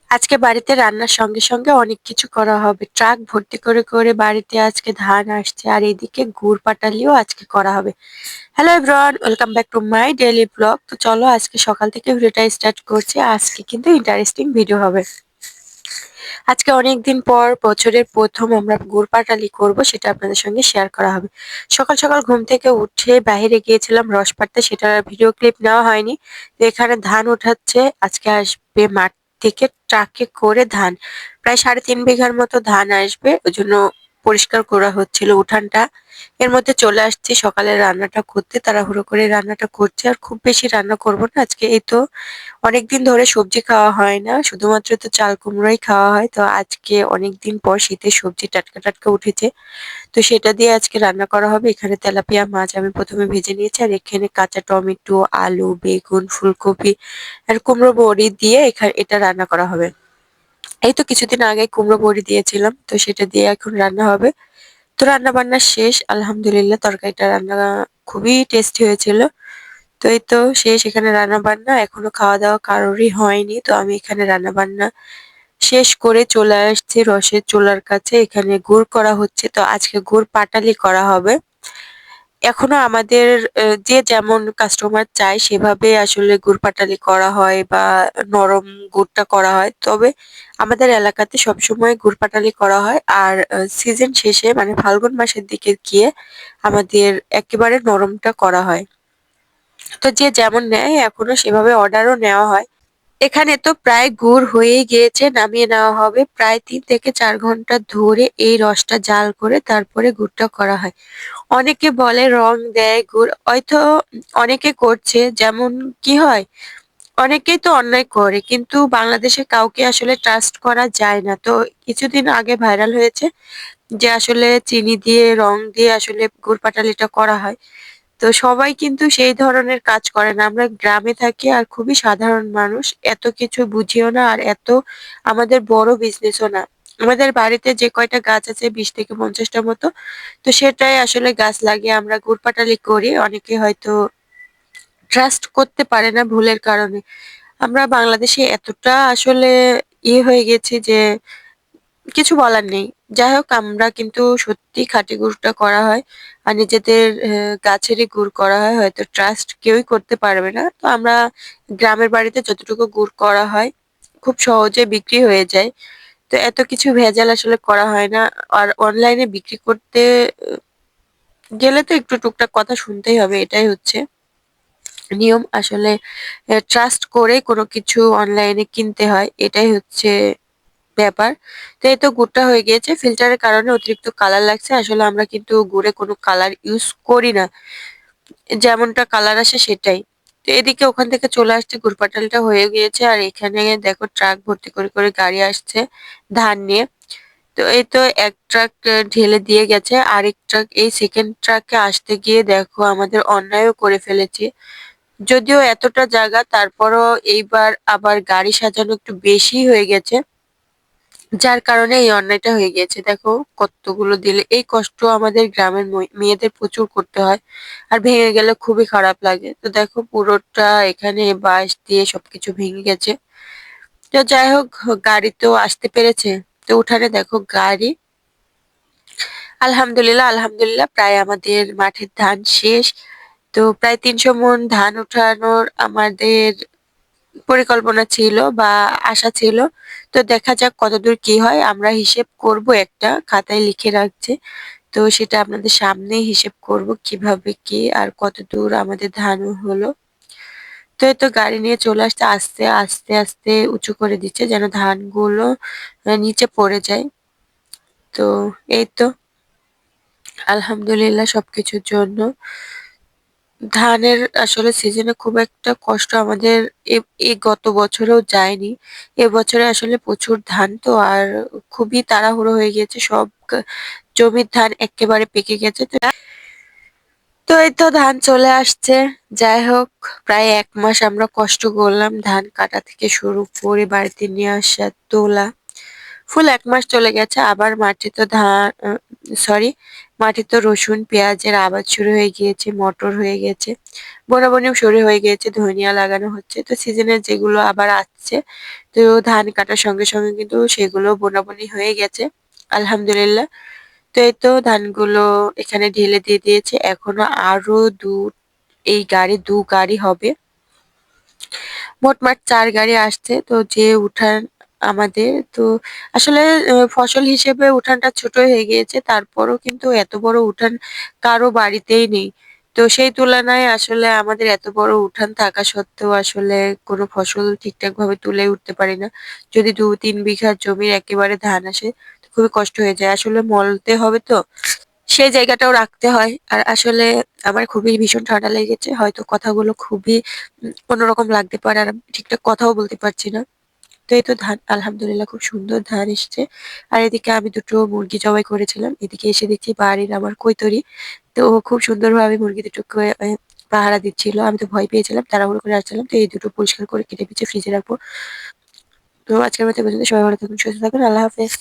আজকে বাড়িতে রান্নার সঙ্গে সঙ্গে অনেক কিছু করা হবে। ট্রাক ভর্তি করে করে বাড়িতে আজকে ধান আসছে আর এদিকে গুড় পাটালিও আজকে করা হবে। Hello everyone, welcome back to my daily blog. তো চলো আজকে সকাল থেকে ভিডিওটা স্টার্ট করছি। আজকে কিন্তু ইন্টারেস্টিং ভিডিও হবে। আজকে অনেকদিন পর বছরের প্রথম আমরা গুড় পাটালি করব, সেটা আপনাদের সঙ্গে শেয়ার করা হবে। সকাল সকাল ঘুম থেকে উঠে বাইরে গিয়েছিলাম রস পাড়তে, সেটার ভিডিও ক্লিপ নেওয়া হয়নি। তো এখানে ধান উঠাচ্ছে, আজকে আসবে মাঠ থেকে ট্রাকে করে ধান। প্রায় 3.5 বিঘার মতো ধান আসবে, ওই জন্য পরিষ্কার করা হচ্ছিল উঠানটা। এর মধ্যে চলে আসছি সকালের রান্নাটা করতে, তাড়াহুড়ো করে রান্নাটা করছি। আর খুব বেশি রান্না করব না আজকে, এই তো অনেকদিন ধরে সবজি খাওয়া হয় না, শুধুমাত্র তো চাল কুমড়োই খাওয়া হয়। তো আজকে অনেকদিন পর শীতের সবজি টাটকা টাটকা উঠেছে, তো সেটা দিয়ে আজকে রান্না করা হবে। এখানে তেলাপিয়া মাছ আমি প্রথমে ভেজে নিয়েছি, আর এখানে কাঁচা টমেটো, আলু, বেগুন, ফুলকপি আর কুমড়ো বড়ি দিয়ে এখানে এটা রান্না করা হবে। এই তো কিছুদিন আগে কুমড়ো বড়ি দিয়েছিলাম, তো সেটা দিয়ে এখন রান্না হবে। তো রান্না বান্না শেষ আলহামদুলিল্লাহ, তরকারিটা রান্না খুবই টেস্টি হয়েছিল। তো এই তো শেষ এখানে রান্না বান্না, এখনো খাওয়া দাওয়া কারোরই হয়নি। তো আমি এখানে রান্না বান্না শেষ করে চলে আসছি রসের চুলার কাছে। এখানে গুড় করা হচ্ছে, তো আজকে গুড় পাটালি করা হবে। এখনো আমাদের যে যেমন কাস্টমার চায় সেভাবে আসলে গুড় পাটালি করা হয় বা নরম গুড়টা করা হয়। তবে আমাদের এলাকাতে সবসময় গুড় পাটালি করা হয়। আর সিজন শেষে মানে ফাল্গুন মাসের দিকে গিয়ে আমাদের একেবারে নরমটা করা হয়। তো যে যেমন নেয় এখনো সেভাবে অর্ডারও নেওয়া হয়। এখানে তো প্রায় গুড় হয়েই গিয়েছে, নামিয়ে নেওয়া হবে। প্রায় 3 থেকে 4 ঘন্টা ধরে এই রসটা জাল করে তারপরে গুড়টা করা হয়। অনেকে বলে রং দেয় গুড়, হয়তো অনেকে করছে। যেমন কি হয়, অনেকেই তো অন্যায় করে, কিন্তু বাংলাদেশে কাউকে আসলে ট্রাস্ট করা যায় না। তো কিছুদিন আগে ভাইরাল হয়েছে যে আসলে চিনি দিয়ে রং দিয়ে আসলে গুড় পাটালিটা করা হয়। তো সবাই কিন্তু সেই ধরনের কাজ করে না। আমরা গ্রামে থাকি আর খুবই সাধারণ মানুষ, এত কিছু বুঝিও না আর এত আমাদের বড় বিজনেসও না। আমাদের বাড়িতে যে কয়টা গাছ আছে 20 থেকে 50টা মতো, তো সেটাই আসলে গাছ লাগিয়ে আমরা গুড় পাটালি করি। অনেকে হয়তো ট্রাস্ট করতে পারে না ভুলের কারণে। আমরা বাংলাদেশে এতটা আসলে হয়ে গেছি যে কিছু বলার নেই। যাই হোক, আমরা কিন্তু সত্যি খাঁটি গুড়টা করা হয় আর নিজেদের গাছেরই গুড় করা হয়, হয়তো ট্রাস্ট কেউই করতে পারবে না। তো আমরা গ্রামের বাড়িতে যতটুকু গুড় করা হয় খুব সহজে বিক্রি হয়ে যায়। তো এত কিছু ভেজাল আসলে করা হয় না। আর অনলাইনে বিক্রি করতে গেলে তো একটু টুকটাক কথা শুনতেই হবে, এটাই হচ্ছে নিয়ম আসলে। ট্রাস্ট করে কোনো কিছু অনলাইনে কিনতে হয়, এটাই হচ্ছে ব্যাপার। তো এই তো গুড়টা হয়ে গিয়েছে, ফিল্টারের কারণে অতিরিক্ত কালার লাগছে। আসলে আমরা কিন্তু গুড়ে কোনো কালার ইউজ করি না, যেমনটা কালার আসে সেটাই। তো এদিকে ওখান থেকে চলে আসছে, গুড় পাটালিটা হয়ে গিয়েছে। আর এখানে দেখো ট্রাক ভর্তি করে করে গাড়ি আসছে ধান নিয়ে। তো এই তো এক ট্রাক ঢেলে দিয়ে গেছে, আরেক ট্রাক এই সেকেন্ড ট্রাকে আসতে গিয়ে দেখো আমাদের অন্যায়ও করে ফেলেছি। যদিও এতটা জায়গা, তারপরও এইবার আবার গাড়ি সাজানো একটু বেশি হয়ে গেছে, যার কারণে এই অন্যায়টা হয়ে গিয়েছে। দেখো কতগুলো দিলে, এই কষ্ট আমাদের গ্রামের মেয়েদের প্রচুর করতে হয়, আর ভেঙে গেলে খুবই খারাপ লাগে। তো দেখো পুরোটা এখানে বাঁশ দিয়ে সবকিছু ভেঙে গেছে। তো যাই হোক, গাড়ি তো আসতে পেরেছে। তো উঠানে দেখো গাড়ি। আলহামদুলিল্লাহ আলহামদুলিল্লাহ, প্রায় আমাদের মাঠের ধান শেষ। তো প্রায় 300 মণ ধান উঠানোর আমাদের পরিকল্পনা ছিল বা আশা ছিল। তো দেখা যাক কতদূর কি হয়, আমরা হিসেব করব, একটা খাতায় লিখে রাখছি। তো সেটা আপনাদের সামনে হিসেব করব কিভাবে কি আর কতদূর আমাদের ধান হলো। তো এই তো গাড়ি নিয়ে চলে আসতে আস্তে আস্তে আস্তে উঁচু করে দিচ্ছে যেন ধানগুলো নিচে পড়ে যায়। তো এই তো আলহামদুলিল্লাহ সবকিছুর জন্য। ধানের আসলে সিজনে খুব একটা কষ্ট আমাদের এই গত বছরেও যায়নি। এবছরে আসলে প্রচুর ধান, তো আর খুবই তাড়াহুড়ো হয়ে গিয়েছে, সব জমির ধান একেবারে পেকে গেছে। তো এই তো ধান চলে আসছে। যাই হোক, প্রায় 1 মাস আমরা কষ্ট করলাম ধান কাটা থেকে শুরু করে বাড়িতে নিয়ে আসা, তোলা। ফুল 1 মাস চলে গেছে। আবার মাঠে তো ধান, সরি, মাটিতে রসুন পেঁয়াজের আবাদ শুরু হয়ে গিয়েছে, মটর হয়ে গেছে, বোনাবনিও শুরু হয়ে গিয়েছে, ধনিয়া লাগানো হচ্ছে। তো সিজনের যেগুলো আবার আসছে, তো ধান কাটার সঙ্গে সঙ্গে কিন্তু সেগুলো বোনাবনি হয়ে গেছে আলহামদুলিল্লাহ। তো এই তো ধানগুলো এখানে ঢেলে দিয়ে দিয়েছে, এখনো আরো এই গাড়ি ২ গাড়ি হবে, মোটমাট ৪ গাড়ি আসছে। তো যে উঠান আমাদের, তো আসলে ফসল হিসেবে উঠানটা ছোট হয়ে গিয়েছে, তারপরও কিন্তু এত বড় উঠান কারো বাড়িতেই নেই। তো সেই তুলনায় আসলে আমাদের এত বড় উঠান থাকা সত্ত্বেও আসলে কোনো ফসল ঠিকঠাক ভাবে তুলে উঠতে পারি না। যদি ২-৩ বিঘা জমির একেবারে ধান আসে, তো খুবই কষ্ট হয়ে যায়। আসলে মলতে হবে তো, সেই জায়গাটাও রাখতে হয়। আর আসলে আমার খুবই ভীষণ ঠান্ডা লেগেছে। হয়তো কথাগুলো খুবই অন্যরকম লাগতে পারে। আর আমি ঠিকঠাক কথাও বলতে পারছি না। তো এই তো ধান আলহামদুলিল্লাহ খুব সুন্দর ধান এসছে। আর এদিকে আমি ২ টো মুরগি জবাই করেছিলাম। এদিকে এসে দেখছি বাড়ির আমার কৈতরী। তো ও খুব সুন্দরভাবে মুরগি দুটোকে পাহারা দিচ্ছিল। আমি তো ভয় পেয়েছিলাম। তাড়াহুড়ো করে আসছিলাম। তো এই দুটো পরিষ্কার করে কেটে বেছে ফ্রিজে রাখবো। তো আজকের মতো এ পর্যন্ত। সবাই ভালো থাকুন, সুস্থ থাকুন। আল্লাহ হাফেজ।